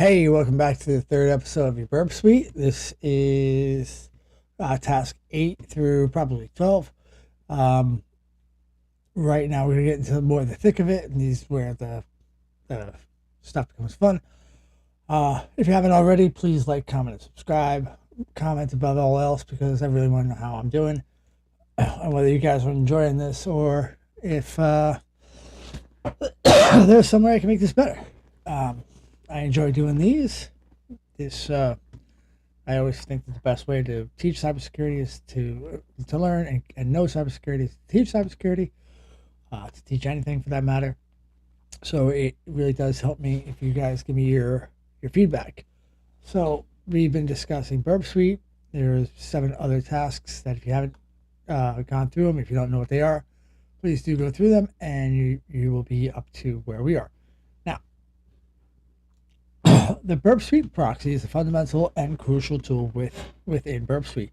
Hey, welcome back to the third episode of your Burp Suite. This is task 8 through probably 12. Um, right now, we're going to get into more of the thick of it, and these where the stuff becomes fun. If you haven't already, please like, comment, and subscribe. Comment above all else because I really want to know how I'm doing and whether you guys are enjoying this or if there's some way I can make this better. I enjoy doing these. I always think that the best way to teach cybersecurity is to learn and know cybersecurity, is to teach cybersecurity, to teach anything for that matter. So it really does help me if you guys give me your feedback. So we've been discussing Burp Suite. There's 7 other tasks that if you haven't gone through them, if you don't know what they are, please do go through them, and you will be up to where we are. Now, the Burp Suite proxy is a fundamental and crucial tool within Burp Suite.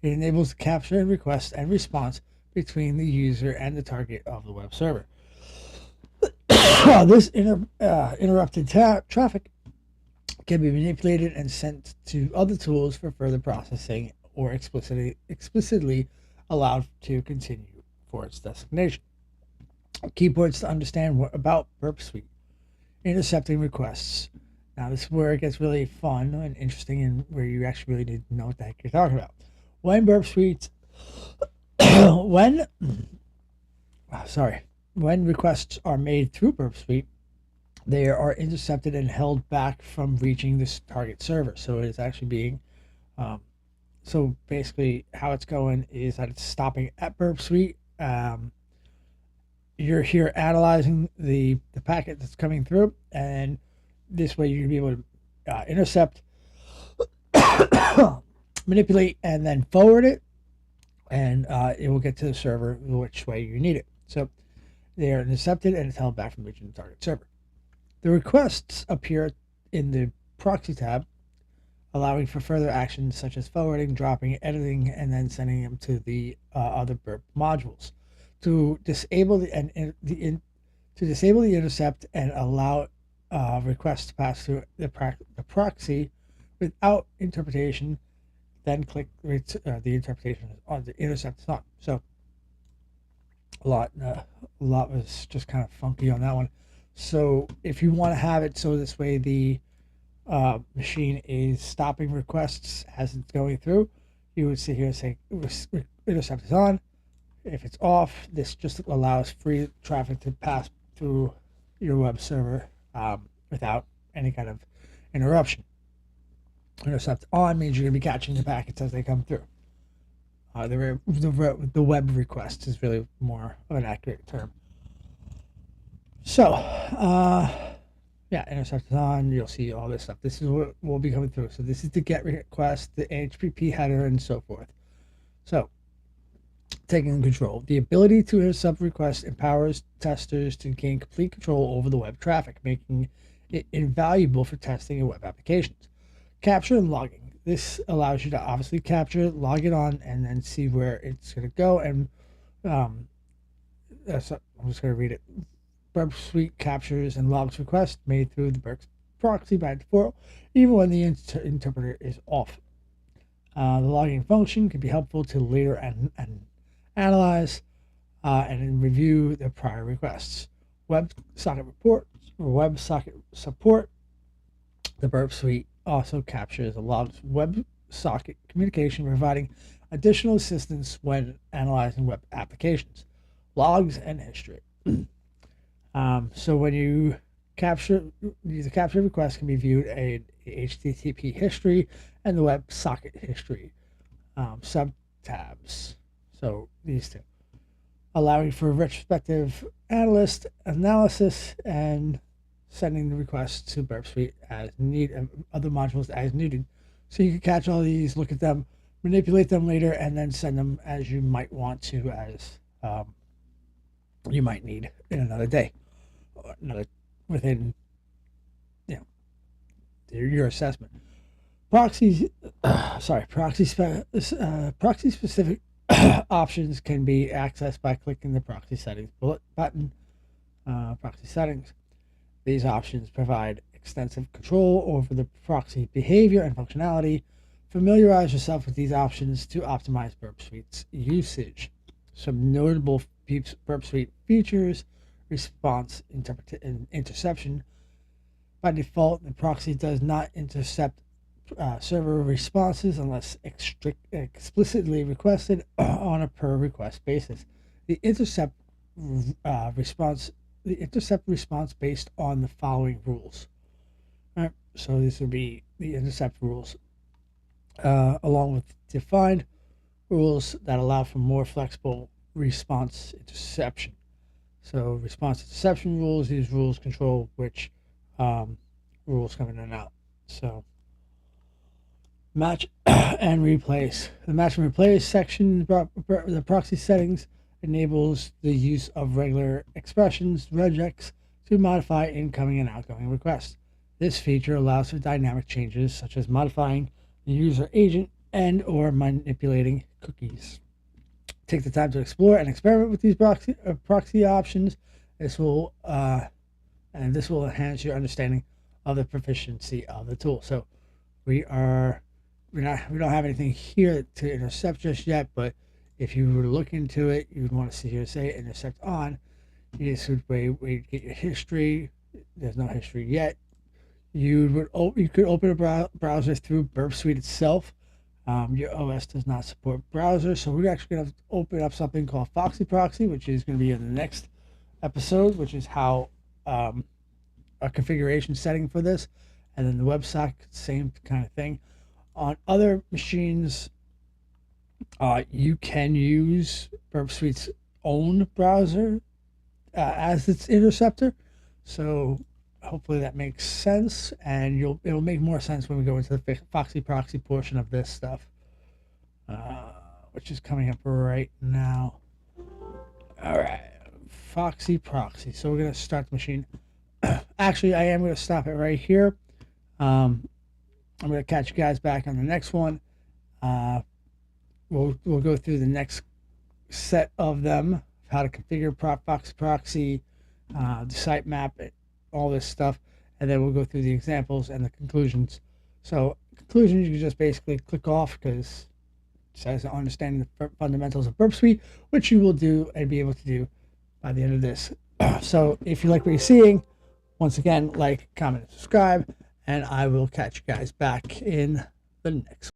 It enables the capture and request and response between the user and the target of the web server. This interrupted traffic can be manipulated and sent to other tools for further processing or explicitly allowed to continue for its destination. Key points to understand about Burp Suite. Intercepting requests. Now this is where it gets really fun and interesting and where you actually really need to know what the heck you're talking about. When Burp Suite when requests are made through Burp Suite, they are intercepted and held back from reaching this target server. So it is actually being so basically how it's going is that it's stopping at Burp Suite. You're here analyzing the packet that's coming through, and this way you're going to be able to intercept, manipulate, and then forward it, and it will get to the server which way you need it. So they are intercepted and it's held back from reaching the target server. The requests appear in the proxy tab, allowing for further actions such as forwarding, dropping, editing, and then sending them to the other burp modules. To disable the intercept and allow requests to pass through the proxy without interpretation, then click the interpretation on the intercept is on. So a lot was just kind of funky on that one. So if you want to have it so this way the machine is stopping requests as it's going through, you would sit here and say intercept is on. If it's off, this just allows free traffic to pass through your web server without any kind of interruption. Intercept on means you're going to be catching the packets as they come through. The web request is really more of an accurate term. So, intercept is on. You'll see all this stuff. This is what will be coming through. So this is the GET request, the HTTP header, and so forth. So, taking control. The ability to intercept requests empowers testers to gain complete control over the web traffic, making it invaluable for testing and web applications. Capture and logging. This allows you to obviously capture, log it on, and then see where it's going to go. And I'm just going to read it. Burp Suite captures and logs requests made through the Burp proxy by default, even when the interpreter is off. The logging function can be helpful to later and analyze and review the prior requests. WebSocket reports or WebSocket support. The Burp Suite also captures and logs WebSocket communication, providing additional assistance when analyzing web applications. Logs and history. So when you capture, the capture request can be viewed in HTTP history and the WebSocket history sub-tabs. So these two, allowing for retrospective analysis and sending the requests to Burp Suite as need and other modules as needed. So you can catch all these, look at them, manipulate them later, and then send them as you might want to, as you might need in another day or another within your assessment. Proxy specific options can be accessed by clicking the proxy settings bullet button. Proxy settings. These options provide extensive control over the proxy behavior and functionality. Familiarize yourself with these options to optimize Burp Suite's usage. Some notable Burp Suite features: response interception. By default, the proxy does not intercept server responses unless explicitly requested on a per request basis. The intercept response based on the following rules. All right, so this would be the intercept rules, along with defined rules that allow for more flexible response interception. So response interception rules, these rules control which rules come in and out. So match and replace. The match and replace section, the proxy settings, enables the use of regular expressions, regex, to modify incoming and outgoing requests. This feature allows for dynamic changes such as modifying the user agent and or manipulating cookies. Take the time to explore and experiment with these proxy options. This will enhance your understanding of the proficiency of the tool. So we don't have anything here to intercept just yet, but if you were to look into it, you would want to see here say intercept on. This would way to get your history. There's no history yet. You could open a browser through Burp Suite itself. Your OS does not support browsers, so we're actually going to open up something called Foxy Proxy, which is going to be in the next episode, which is how a configuration setting for this, and then the website, same kind of thing. On other machines, you can use Burp Suite's own browser as its interceptor. So hopefully that makes sense, and it'll make more sense when we go into the Foxy Proxy portion of this stuff, which is coming up right now. All right, Foxy Proxy. So we're gonna start the machine. Actually, I am gonna stop it right here. I'm gonna catch you guys back on the next one. We'll go through the next set of them, how to configure Foxy Proxy, the site map, all this stuff, and then we'll go through the examples and the conclusions. So conclusions, you can just basically click off because it says understanding the fundamentals of Burp Suite, which you will do and be able to do by the end of this. So if you like what you're seeing, once again, like, comment, and subscribe, and I will catch you guys back in the next one.